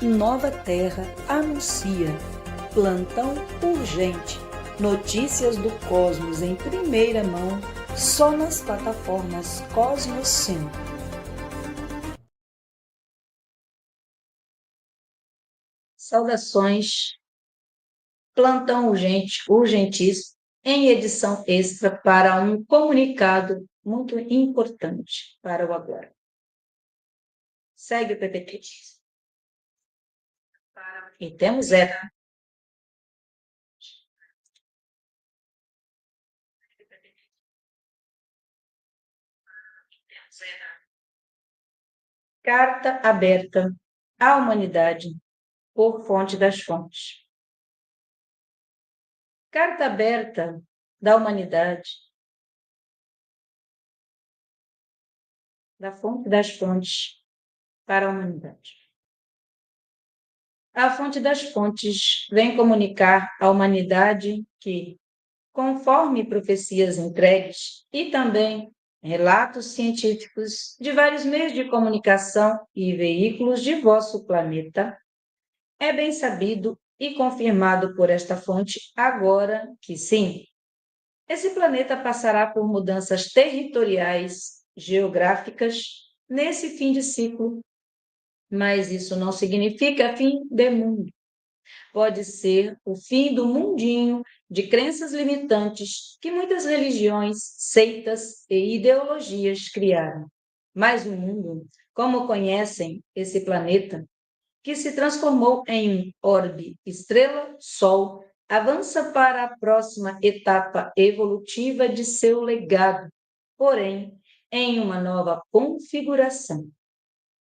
Nova Terra anuncia plantão urgente. Notícias do cosmos em primeira mão, só nas plataformas Cosmos 5. Saudações, plantão urgente, urgentíssimo, em edição extra para um comunicado muito importante para o agora. Segue o PPT. E temos carta aberta à humanidade por Fonte das Fontes. Carta aberta da humanidade, da Fonte das Fontes para a humanidade. A Fonte das Fontes vem comunicar à humanidade que, conforme profecias entregues e também relatos científicos de vários meios de comunicação e veículos de vosso planeta, é bem sabido e confirmado por esta fonte agora que sim, esse planeta passará por mudanças territoriais, geográficas, nesse fim de ciclo. Mas isso não significa fim do mundo. Pode ser o fim do mundinho de crenças limitantes que muitas religiões, seitas e ideologias criaram. Mas o mundo, como conhecem esse planeta, que se transformou em um orbe estrela-sol, avança para a próxima etapa evolutiva de seu legado, porém, em uma nova configuração.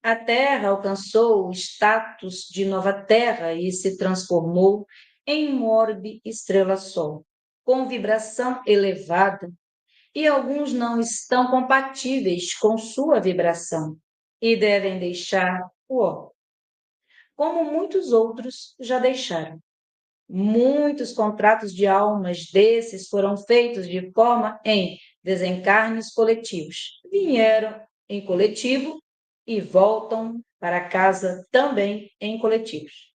A Terra alcançou o status de nova Terra e se transformou em um orbe estrela-sol, com vibração elevada, e alguns não estão compatíveis com sua vibração e devem deixar o orbe, como muitos outros já deixaram. Muitos contratos de almas desses foram feitos de forma em desencarnes coletivos. Vieram em coletivo e voltam para casa também em coletivos.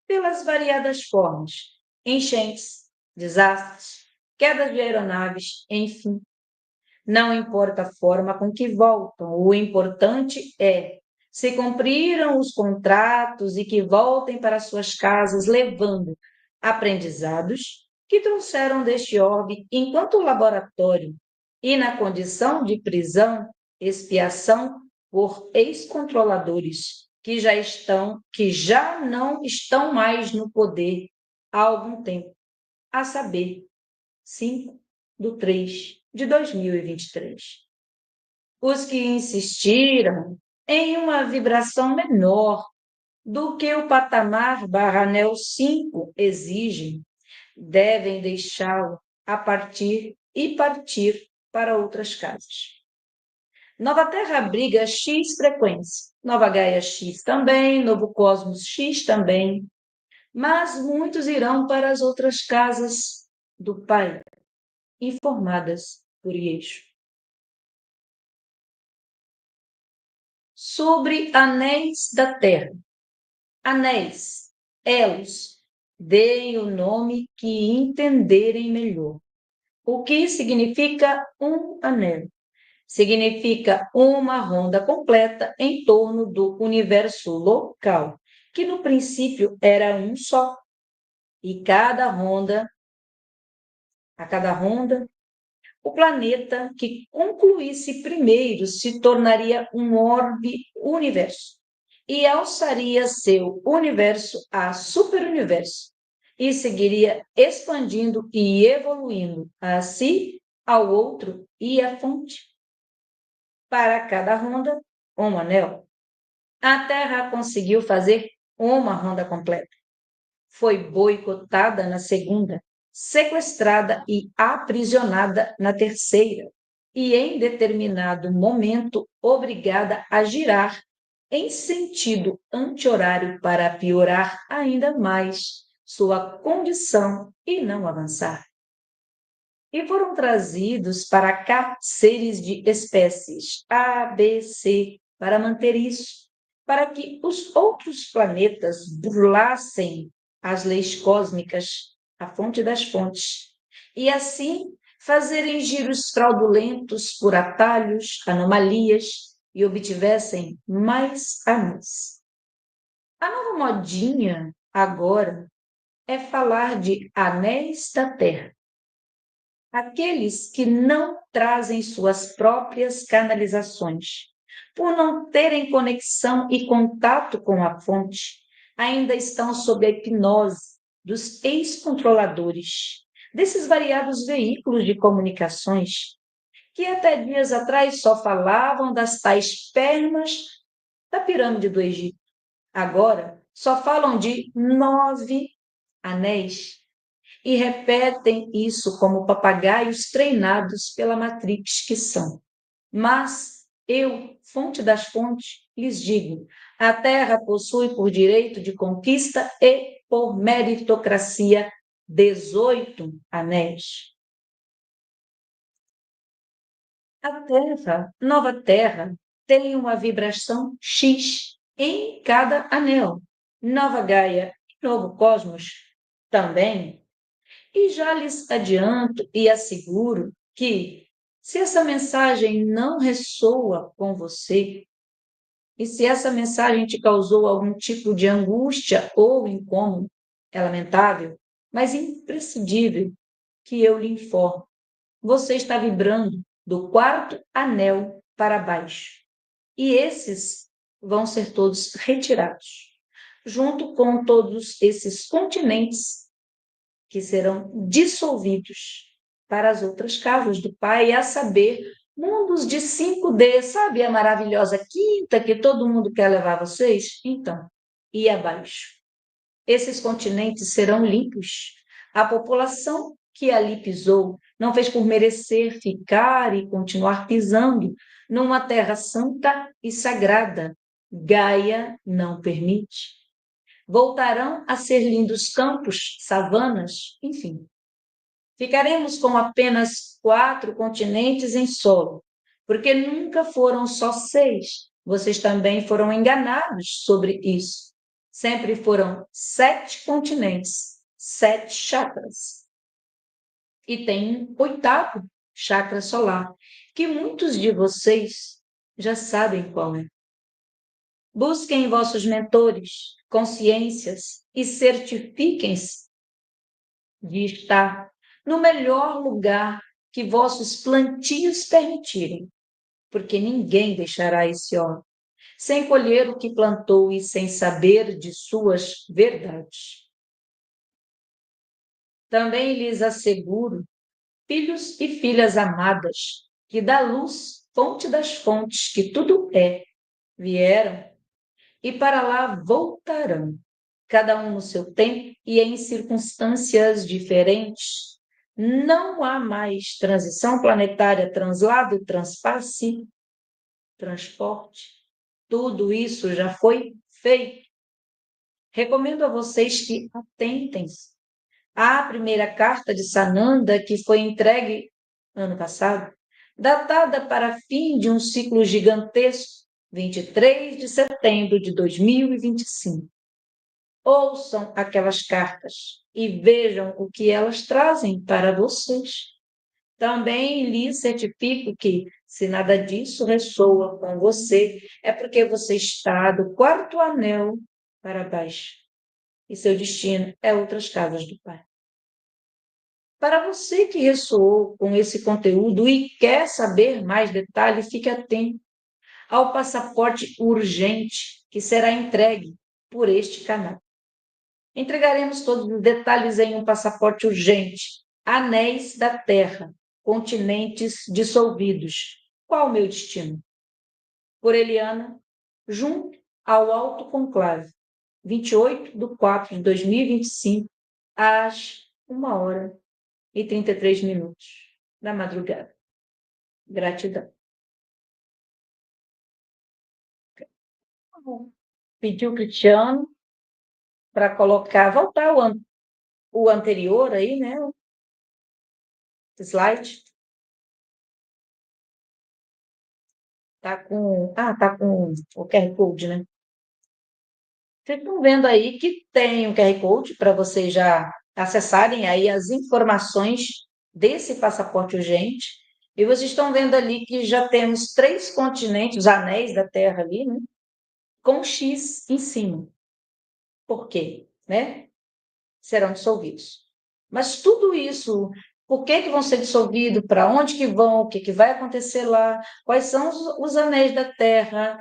Pelas variadas formas, enchentes, desastres, quedas de aeronaves, enfim. Não importa a forma com que voltam, o importante é se cumpriram os contratos e que voltem para suas casas levando aprendizados que trouxeram deste orbe enquanto laboratório e na condição de prisão, expiação por ex-controladores que já não estão mais no poder há algum tempo, a saber, 5/3/2023. Os que insistiram em uma vibração menor do que o patamar /anel 5 exige, devem deixá-lo a partir para outras casas. Nova Terra abriga X frequência, Nova Gaia X também, Novo Cosmos X também, mas muitos irão para as outras casas do Pai, informadas por Yeshua. Sobre anéis da Terra. Anéis, elos, deem o nome que entenderem melhor. O que significa um anel? Significa uma ronda completa em torno do universo local, que no princípio era um só. E a cada ronda, o planeta que concluísse primeiro se tornaria um orbe universo e alçaria seu universo a superuniverso e seguiria expandindo e evoluindo a si, ao outro e à fonte. Para cada ronda, um anel. A Terra conseguiu fazer uma ronda completa. Foi boicotada na segunda, sequestrada e aprisionada na terceira, e em determinado momento obrigada a girar em sentido anti-horário para piorar ainda mais sua condição e não avançar. E foram trazidos para cá seres de espécies A, B, C, para manter isso, para que os outros planetas burlassem as leis cósmicas, a fonte das fontes, e assim fazerem giros fraudulentos por atalhos, anomalias e obtivessem mais anéis. A nova modinha agora é falar de anéis da Terra. Aqueles que não trazem suas próprias canalizações, por não terem conexão e contato com a fonte, ainda estão sob a hipnose dos ex-controladores, desses variados veículos de comunicações, que até dias atrás só falavam das tais pernas da pirâmide do Egito. Agora só falam de 9 anéis e repetem isso como papagaios treinados pela Matrix que são. Mas eu, fonte das fontes, lhes digo: a Terra possui por direito de conquista e por meritocracia 18 anéis. A Terra, nova Terra, tem uma vibração X em cada anel. Nova Gaia e novo Cosmos também. E já lhes adianto e asseguro que, se essa mensagem não ressoa com você, e se essa mensagem te causou algum tipo de angústia ou incômodo, é lamentável, mas imprescindível que eu lhe informo. Você está vibrando do quarto anel para baixo. E esses vão ser todos retirados, junto com todos esses continentes que serão dissolvidos para as outras casas do Pai, a saber, mundos de 5D, sabe a maravilhosa quinta que todo mundo quer levar vocês? Então, e abaixo. Esses continentes serão limpos. A população que ali pisou não fez por merecer ficar e continuar pisando numa terra santa e sagrada. Gaia não permite. Voltarão a ser lindos campos, savanas, enfim. Ficaremos com apenas 4 continentes em solo, porque nunca foram só 6. Vocês também foram enganados sobre isso. Sempre foram 7 continentes, 7 chakras. E tem um 8º chakra solar, que muitos de vocês já sabem qual é. Busquem vossos mentores, consciências e certifiquem-se de estar no melhor lugar que vossos plantios permitirem, porque ninguém deixará esse órgão sem colher o que plantou e sem saber de suas verdades. Também lhes asseguro, filhos e filhas amadas, que da luz, fonte das fontes, que tudo é, vieram e para lá voltarão, cada um no seu tempo e em circunstâncias diferentes. Não há mais transição planetária, translado, transpasse, transporte. Tudo isso já foi feito. Recomendo a vocês que atentem-se à primeira carta de Sananda, que foi entregue ano passado, datada para fim de um ciclo gigantesco, 23 de setembro de 2025. Ouçam aquelas cartas e vejam o que elas trazem para vocês. Também lhe certifico que, se nada disso ressoa com você, é porque você está do 4º anel para baixo e seu destino é outras casas do Pai. Para você que ressoou com esse conteúdo e quer saber mais detalhes, fique atento ao passaporte urgente que será entregue por este canal. Entregaremos todos os detalhes em um passaporte urgente. Anéis da Terra, continentes dissolvidos. Qual o meu destino? Por Eliana, junto ao Alto Conclave, 28/4/2025, às 1h33 da madrugada. Gratidão. Pediu o Cristiano para colocar, voltar o anterior aí, né? O slide. Tá com o QR Code, né? Vocês estão vendo aí que tem um QR Code para vocês já acessarem aí as informações desse passaporte urgente. E vocês estão vendo ali que já temos 3 continentes, os anéis da Terra ali, né? Com X em cima. Por quê? Né? Serão dissolvidos. Mas tudo isso, por que que vão ser dissolvidos? Para onde que vão? O que que vai acontecer lá? Quais são os anéis da Terra?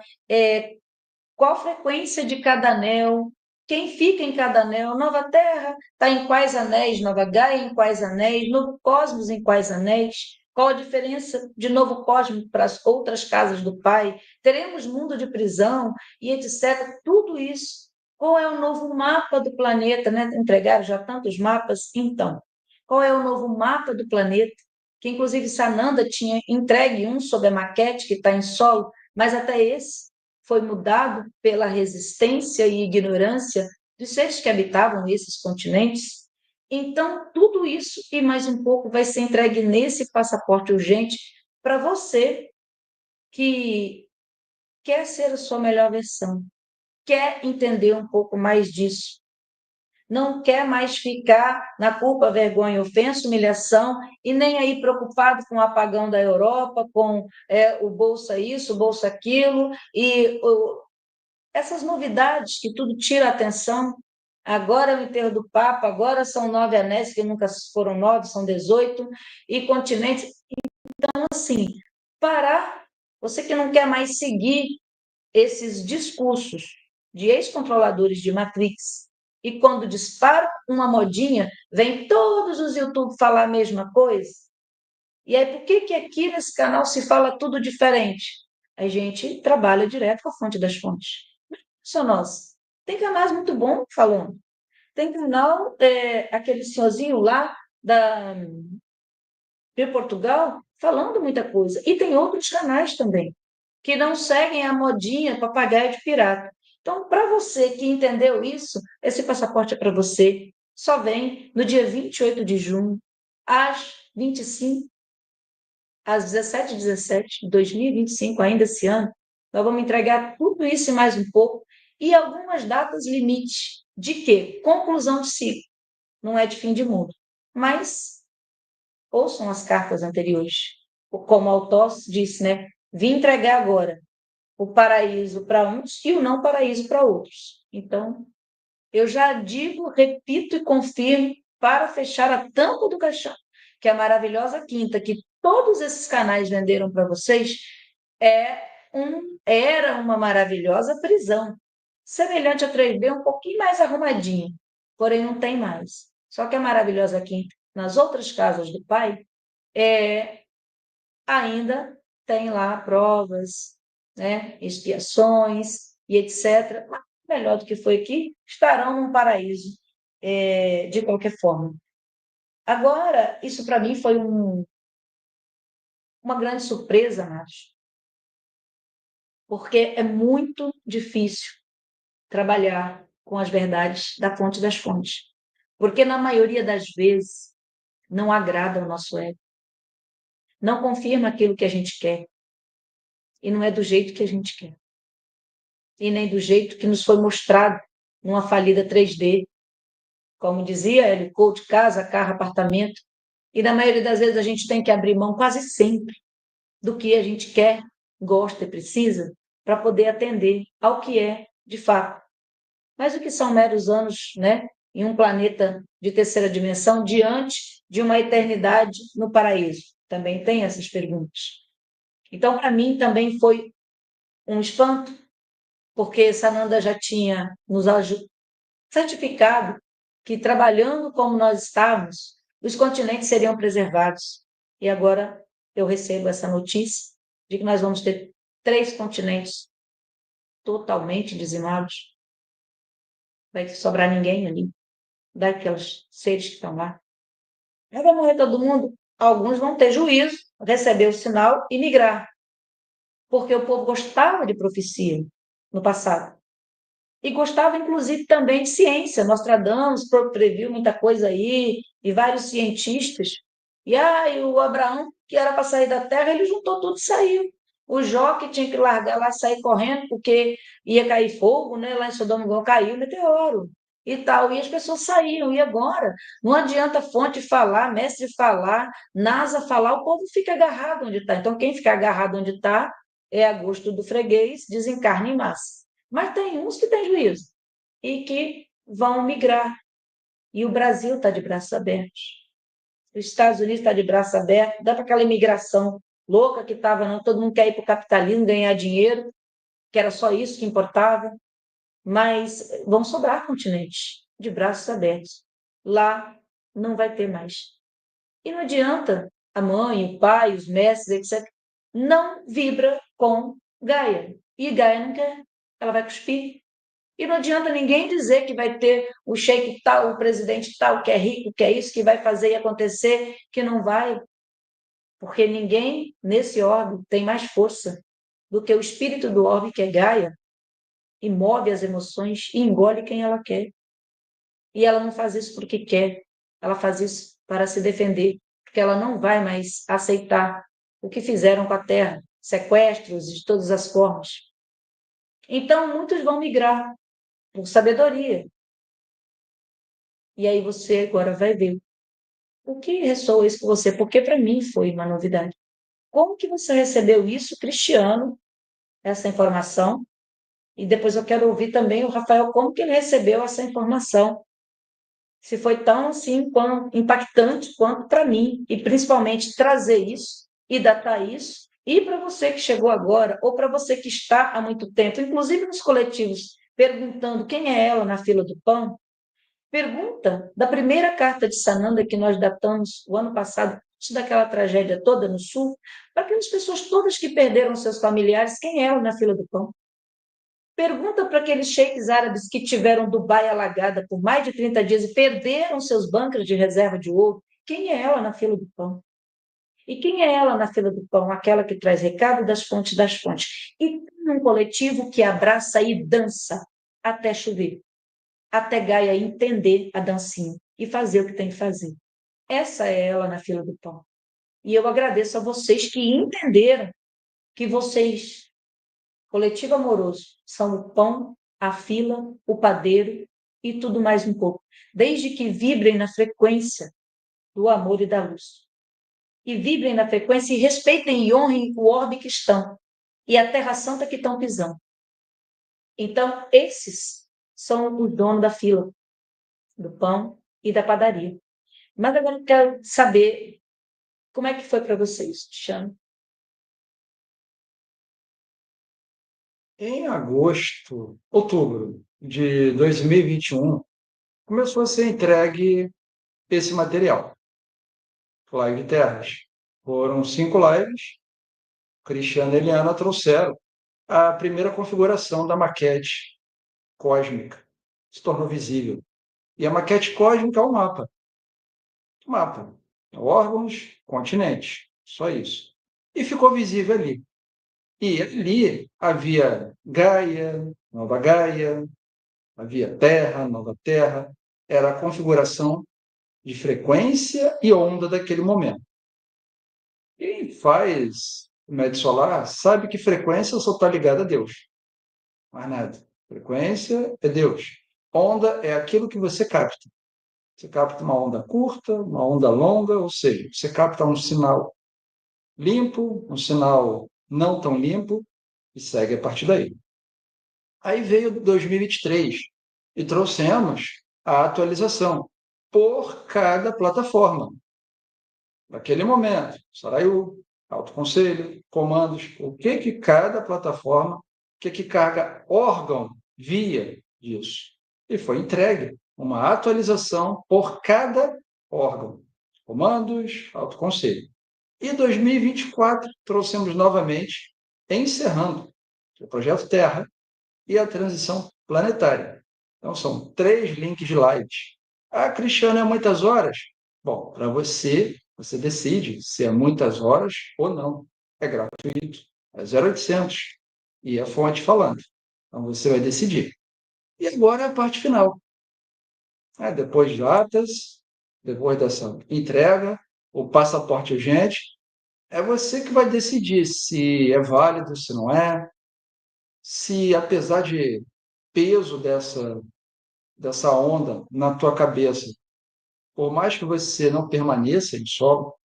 Qual a frequência de cada anel? Quem fica em cada anel? Nova Terra está em quais anéis? Nova Gaia em quais anéis? Novo Cosmos em quais anéis? Qual a diferença de Novo Cosmos para as outras casas do Pai? Teremos mundo de prisão e etc. Tudo isso. Qual é o novo mapa do planeta? Né? Entregaram já tantos mapas. Então, qual é o novo mapa do planeta? Que inclusive Sananda tinha entregue um sobre a maquete que está em solo, mas até esse foi mudado pela resistência e ignorância dos seres que habitavam esses continentes. Então, tudo isso e mais um pouco vai ser entregue nesse passaporte urgente para você que quer ser a sua melhor versão, quer entender um pouco mais disso, não quer mais ficar na culpa, vergonha, ofensa, humilhação e nem aí preocupado com o apagão da Europa, com o bolsa isso, o bolsa aquilo e essas novidades que tudo tira a atenção. Agora é o enterro do Papa, agora são 9 anéis, que nunca foram 9, são 18, e continentes. Então, assim, parar, você que não quer mais seguir esses discursos de ex-controladores de Matrix, e quando dispara uma modinha, vem todos os YouTube falar a mesma coisa. E aí, por que que aqui nesse canal se fala tudo diferente? A gente trabalha direto com a fonte das fontes. Só nós. Tem canais muito bons falando. Tem canal, aquele senhorzinho lá de Portugal, falando muita coisa. E tem outros canais também, que não seguem a modinha papagaio de pirata. Então, para você que entendeu isso, esse passaporte é para você. Só vem no dia 28 de junho, às 25, às 17h17 de 2025, ainda esse ano. Nós vamos entregar tudo isso e mais um pouco, e algumas datas limite. De quê? Conclusão de ciclo. Não é de fim de mundo. Mas ouçam as cartas anteriores. Como Altós disse, né? Vim entregar agora o paraíso para uns e o não paraíso para outros. Então, eu já digo, repito e confirmo para fechar a tampa do caixão, que a maravilhosa quinta que todos esses canais venderam para vocês era uma maravilhosa prisão, semelhante a 3D, um pouquinho mais arrumadinha, porém não tem mais. Só que a maravilhosa quinta, nas outras casas do pai, ainda tem lá provas, né, expiações e etc. Mas melhor do que foi aqui, estarão num paraíso, de qualquer forma. Agora, isso para mim foi uma grande surpresa, Nath, porque é muito difícil trabalhar com as verdades da fonte das fontes, porque na maioria das vezes não agrada o nosso ego, não confirma aquilo que a gente quer e não é do jeito que a gente quer e nem do jeito que nos foi mostrado numa falida 3D, como dizia ele, coach, casa, carro, apartamento, e na maioria das vezes a gente tem que abrir mão quase sempre do que a gente quer, gosta e precisa para poder atender ao que é de fato. Mas o que são meros anos, né, em um planeta de terceira dimensão diante de uma eternidade no paraíso? Também tem essas perguntas. Então, para mim, também foi um espanto, porque Sananda já tinha nos certificado que, trabalhando como nós estávamos, os continentes seriam preservados. E agora eu recebo essa notícia de que nós vamos ter 3 continentes totalmente dizimados. Vai sobrar ninguém ali, daqueles seres que estão lá. Mas vai morrer todo mundo. Alguns vão ter juízo, receber o sinal e migrar. Porque o povo gostava de profecia no passado. E gostava, inclusive, também de ciência. Nostradamus previu muita coisa aí, e vários cientistas. E o Abraão, que era para sair da terra, ele juntou tudo e saiu. O Jó que tinha que largar lá, sair correndo, porque ia cair fogo, né? Lá em Sodoma e Gomorra caiu o meteoro e tal. E as pessoas saíram. E agora? Não adianta fonte falar, mestre falar, NASA falar, o povo fica agarrado onde está. Então, quem fica agarrado onde está é a gosto do freguês, desencarna em massa. Mas tem uns que têm juízo e que vão migrar. E o Brasil está de braços abertos. Os Estados Unidos está de braço aberto, dá para aquela imigração louca que estava, não, todo mundo quer ir para o capitalismo, ganhar dinheiro, que era só isso que importava, mas vão sobrar continentes de braços abertos. Lá não vai ter mais. E não adianta a mãe, o pai, os mestres, etc., não vibra com Gaia. E Gaia não quer, ela vai cuspir. E não adianta ninguém dizer que vai ter o sheik tal, o presidente tal, que é rico, que é isso, que vai fazer e acontecer, que não vai, porque ninguém nesse orbe tem mais força do que o espírito do orbe, que é Gaia, e move as emoções e engole quem ela quer. E ela não faz isso porque quer, ela faz isso para se defender, porque ela não vai mais aceitar o que fizeram com a Terra, sequestros de todas as formas. Então, muitos vão migrar por sabedoria. E aí você agora vai ver o que ressoa isso com você, porque para mim foi uma novidade. Como que você recebeu isso, Cristiano, essa informação? E depois eu quero ouvir também o Rafael, como que ele recebeu essa informação. Se foi tão assim, impactante quanto para mim, e principalmente trazer isso e datar isso, e para você que chegou agora, ou para você que está há muito tempo, inclusive nos coletivos, perguntando quem é ela na fila do pão, pergunta da primeira carta de Sananda que nós datamos o ano passado, antes daquela tragédia toda no Sul, para aquelas pessoas todas que perderam seus familiares, quem é ela na fila do pão? Pergunta para aqueles sheiks árabes que tiveram Dubai alagada por mais de 30 dias e perderam seus bunkers de reserva de ouro. Quem é ela na fila do pão? E quem é ela na fila do pão? Aquela que traz recado das fontes das fontes. E tem um coletivo que abraça e dança até chover, até Gaia entender a dancinha e fazer o que tem que fazer. Essa é ela na fila do pão. E eu agradeço a vocês que entenderam que vocês, coletivo amoroso, são o pão, a fila, o padeiro e tudo mais um pouco, desde que vibrem na frequência do amor e da luz. E vibrem na frequência e respeitem e honrem o orbe que estão e a terra santa que estão pisando. Então, esses são os donos da fila, do pão e da padaria. Mas agora eu quero saber como é que foi para vocês, Tiziano? Em agosto, outubro de 2021, começou a ser entregue esse material, Live Terras. Foram 5 lives. Cristiano e Eliana trouxeram a primeira configuração da maquete cósmica. Se tornou visível. E a maquete cósmica é o mapa. O mapa. Órgãos, continentes. Só isso. E ficou visível ali. E ali havia Gaia, Nova Gaia, havia Terra, Nova Terra. Era a configuração de frequência e onda daquele momento. Quem faz o médio solar sabe que frequência só está ligada a Deus. Mais nada. Frequência é Deus. Onda é aquilo que você capta. Você capta uma onda curta, uma onda longa, ou seja, você capta um sinal limpo, um sinal não tão limpo e segue a partir daí. Aí veio 2023 e trouxemos a atualização por cada plataforma. Naquele momento, Saraiu, Alto Conselho, comandos, o que que cada plataforma, o que que cada órgão via disso. E foi entregue uma atualização por cada órgão, comandos, Alto Conselho. E 2024 trouxemos novamente, encerrando o projeto Terra e a transição planetária. Então, são 3 links de lives. Ah, Cristiano, é muitas horas? Bom, para você, você decide se é muitas horas ou não. É gratuito, é 0800 e a fonte falando. Então, você vai decidir. E agora a parte final. Depois de datas, depois dessa entrega, o passaporte urgente, é você que vai decidir se é válido, se não é, se apesar de peso dessa onda na tua cabeça, por mais que você não permaneça em solo,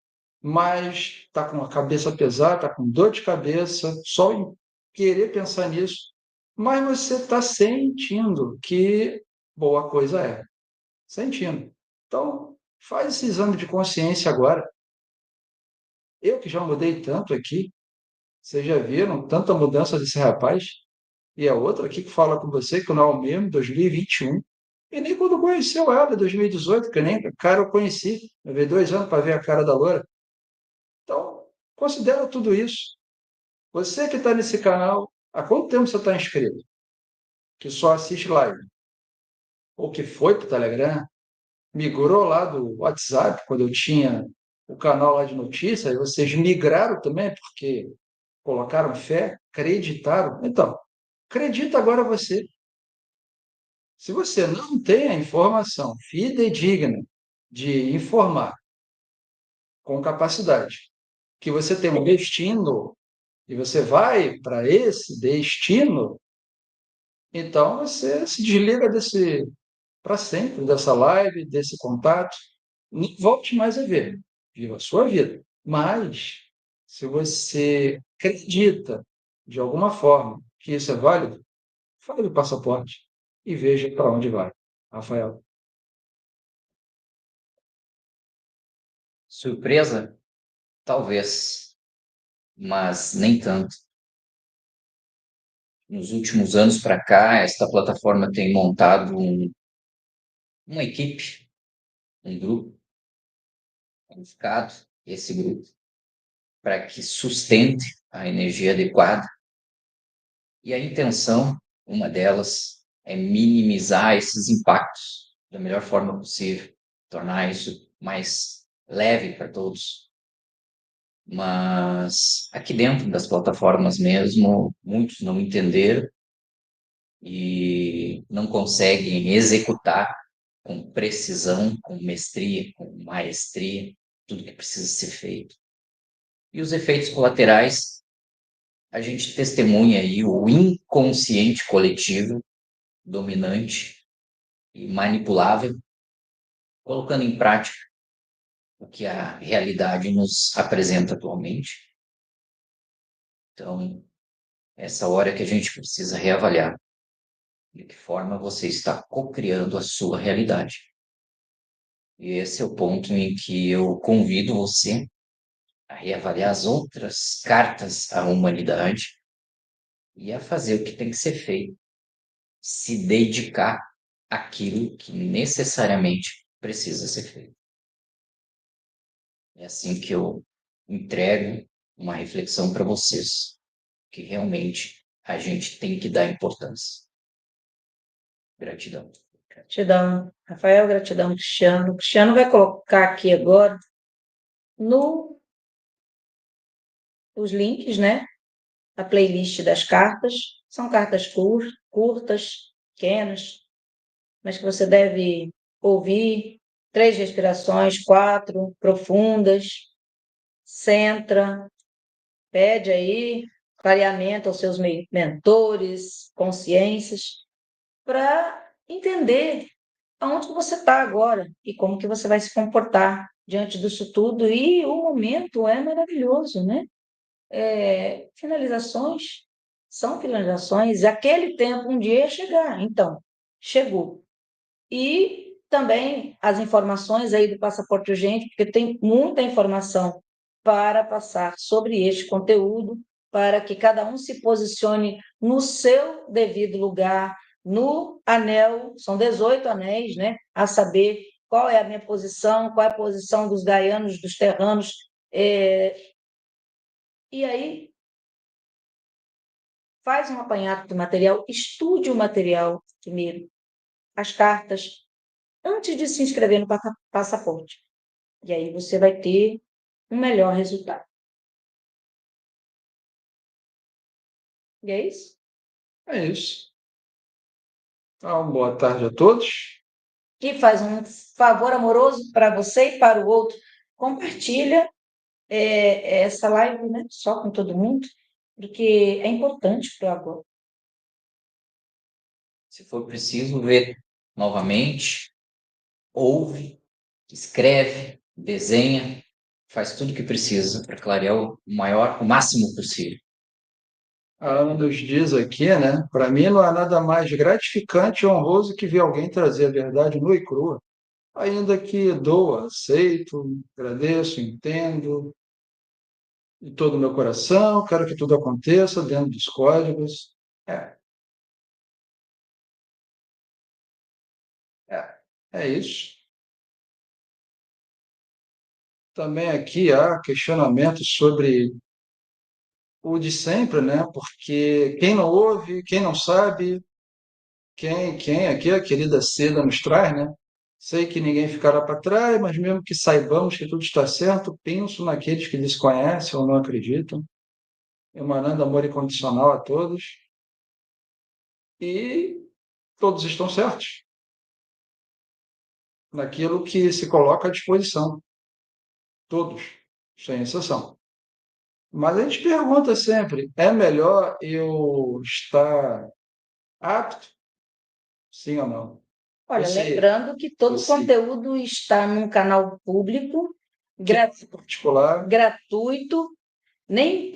mas está com a cabeça pesada, está com dor de cabeça, só em querer pensar nisso, mas você está sentindo que boa coisa é. Sentindo. Então, faz esse exame de consciência agora. Eu que já mudei tanto aqui, vocês já viram tanta mudança desse rapaz, e a outra aqui que fala com você, que não é o mesmo, 2021. E nem quando conheceu ela, 2018, que nem a cara eu conheci. Eu levei 2 anos para ver a cara da loura. Então, considera tudo isso. Você que está nesse canal, há quanto tempo você está inscrito? Que só assiste live? Ou que foi para o Telegram? Migrou lá do WhatsApp, quando eu tinha o canal lá de notícias, vocês migraram também, porque colocaram fé, acreditaram. Então, acredita agora você. Se você não tem a informação fidedigna de informar com capacidade, que você tem um destino e você vai para esse destino, então você se desliga desse para sempre dessa live, desse contato, não volte mais a ver. Viva a sua vida. Mas se você acredita de alguma forma que isso é válido, fale o passaporte e veja para onde vai. Rafael. Surpresa? Talvez, mas nem tanto. Nos últimos anos para cá, esta plataforma tem montado uma equipe, um grupo qualificado, esse grupo, para que sustente a energia adequada. E a intenção, uma delas, é minimizar esses impactos da melhor forma possível, tornar isso mais leve para todos. Mas aqui dentro das plataformas mesmo, muitos não entenderam e não conseguem executar com precisão, com mestria, com maestria, tudo que precisa ser feito. E os efeitos colaterais, a gente testemunha aí o inconsciente coletivo, dominante e manipulável, colocando em prática o que a realidade nos apresenta atualmente. Então, essa hora que a gente precisa reavaliar de que forma você está co-criando a sua realidade. E esse é o ponto em que eu convido você a reavaliar as outras cartas à humanidade e a fazer o que tem que ser feito, se dedicar àquilo que necessariamente precisa ser feito. É assim que eu entrego uma reflexão para vocês, que realmente a gente tem que dar importância. Gratidão. Gratidão, Rafael, gratidão, Cristiano. O Cristiano vai colocar aqui agora no os links, né? A playlist das cartas. São cartas curtas, pequenas, mas que você deve ouvir 3 respirações, 4 profundas. Centra, pede aí clareamento aos seus mentores, consciências, para entender aonde que você está agora e como que você vai se comportar diante disso tudo. E o momento é maravilhoso, né? Finalizações são finalizações, e aquele tempo um dia ia chegar, então, chegou. E também as informações aí do passaporte urgente, porque tem muita informação para passar sobre este conteúdo, para que cada um se posicione no seu devido lugar, no anel, são 18 anéis, né? A saber qual é a minha posição, qual é a posição dos gaianos, dos terranos, e aí faz um apanhado do material, estude o material primeiro, as cartas, antes de se inscrever no passaporte. E aí você vai ter um melhor resultado. E é isso? É isso. Então, boa tarde a todos. E faz um favor amoroso para você e para o outro. Compartilha essa live, né, só com todo mundo, porque é importante para agora. Se for preciso ver novamente, ouve, escreve, desenha, faz tudo o que precisa para clarear o máximo possível. A Ana nos diz aqui, né? Para mim não há nada mais gratificante e honroso que ver alguém trazer a verdade nua e crua, ainda que doa, aceito, agradeço, entendo, de todo o meu coração, quero que tudo aconteça dentro dos códigos. É, é, é isso. Também aqui há questionamentos sobre o de sempre, né? Porque quem não ouve, quem não sabe, quem aqui a querida Seda nos traz, né? Sei que ninguém ficará para trás, mas mesmo que saibamos que tudo está certo, penso naqueles que desconhecem ou não acreditam, emanando amor incondicional a todos, e todos estão certos naquilo que se coloca à disposição, todos, sem exceção. Mas a gente pergunta sempre: é melhor eu estar apto, sim ou não? Olha, Você, lembrando que todo o você, conteúdo está num canal público, que é gra- particular, gratuito, nem,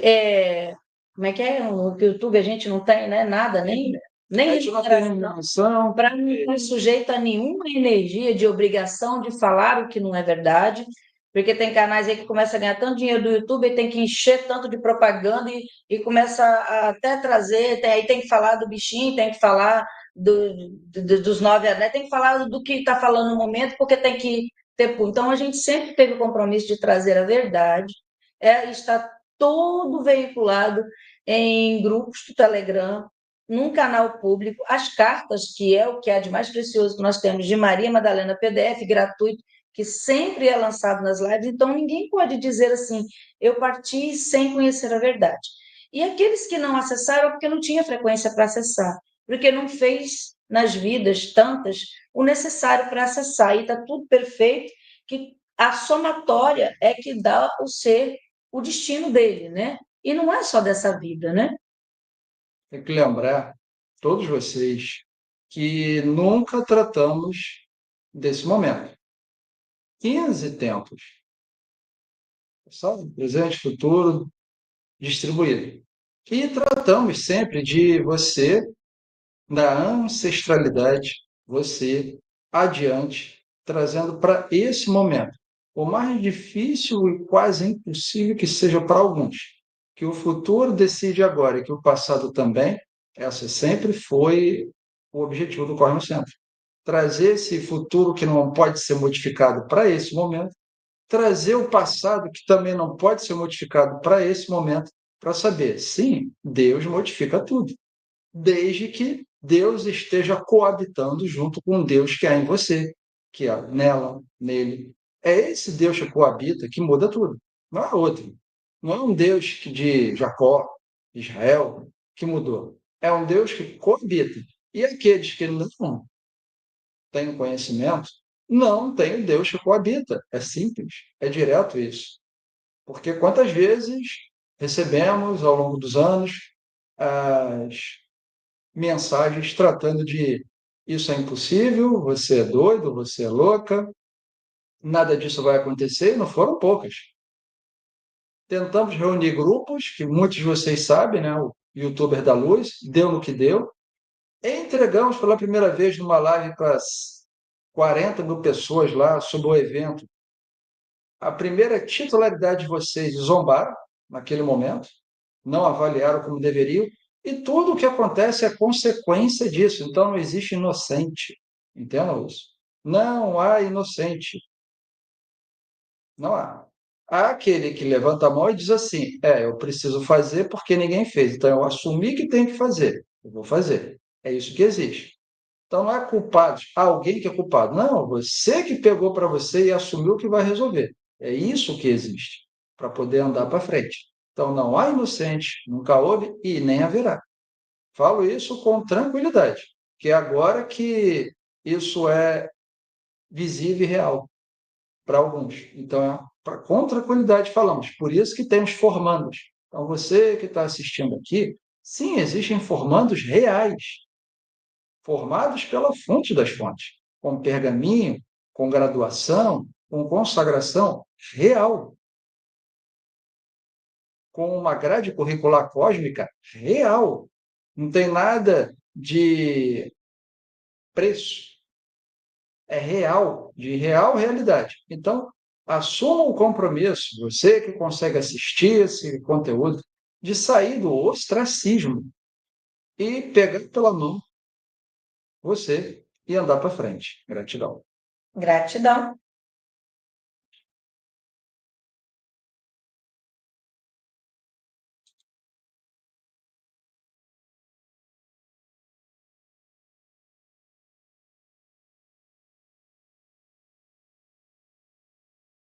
como é que é? No YouTube a gente não tem, né, nada, a nem gente não tem liberação, remuneração, para não estar sujeito a nenhuma energia de obrigação de falar o que não é verdade, porque tem canais aí que começam a ganhar tanto dinheiro do YouTube e tem que encher tanto de propaganda e começa a até trazer, aí tem que falar do bichinho, tem que falar dos 9 anos, tem que falar do que está falando no momento, porque tem que ter. Então, a gente sempre teve o compromisso de trazer a verdade, está todo veiculado em grupos do Telegram, num canal público, as cartas, que é o que há de mais precioso que nós temos, de Maria Madalena PDF, gratuito, que sempre é lançado nas lives, então ninguém pode dizer assim, eu parti sem conhecer a verdade. E aqueles que não acessaram, porque não tinha frequência para acessar, porque não fez nas vidas tantas o necessário para acessar, e está tudo perfeito, que a somatória é que dá o ser, o destino dele, né? E não é só dessa vida, né? tem que lembrar, todos vocês, que nunca tratamos desse momento. 15 tempos, sabe? Presente, futuro, distribuído. E tratamos sempre de você, da ancestralidade, você adiante, trazendo para esse momento. O mais difícil e quase impossível que seja para alguns, que o futuro decide agora e que o passado também, essa sempre foi o objetivo do Corre no Centro. Trazer esse futuro que não pode ser modificado para esse momento, trazer o passado que também não pode ser modificado para esse momento, para saber, sim, Deus modifica tudo, desde que Deus esteja coabitando junto com o Deus que há em você, que há nela, nele. É esse Deus que coabita que muda tudo, não é outro. Não é um Deus de Jacó, Israel, que mudou. É um Deus que coabita. E aqueles que não têm conhecimento, não têm o Deus que coabita. É simples, é direto isso. Porque quantas vezes recebemos ao longo dos anos as mensagens tratando de isso é impossível, você é doido, você é louca, nada disso vai acontecer, e não foram poucas. Tentamos reunir grupos, que muitos de vocês sabem, né? O YouTuber da Luz, deu no que deu, e entregamos pela primeira vez numa live para 40 mil pessoas lá sobre o evento. A primeira titularidade de vocês zombaram naquele momento, não avaliaram como deveriam, e tudo o que acontece é consequência disso. Então não existe inocente. Entendam isso? Não há inocente. Não há. Há aquele que levanta a mão e diz assim: eu preciso fazer porque ninguém fez. Então eu assumi que tem que fazer. Eu vou fazer. É isso que existe. Então não é culpado, alguém que é culpado. Não, você que pegou para você e assumiu que vai resolver. É isso que existe para poder andar para frente. Então não há inocente, nunca houve e nem haverá. Falo isso com tranquilidade, que é agora que isso é visível e real para alguns. Então com tranquilidade falamos. Por isso que temos formandos. Então, você que está assistindo aqui, sim, existem formandos reais, formados pela fonte das fontes, com pergaminho, com graduação, com consagração real, com uma grade curricular cósmica real. Não tem nada de preço, é real, de real realidade. Então, assuma o compromisso, você que consegue assistir esse conteúdo, de sair do ostracismo e pegar pela mão você e andar para frente. Gratidão. Gratidão.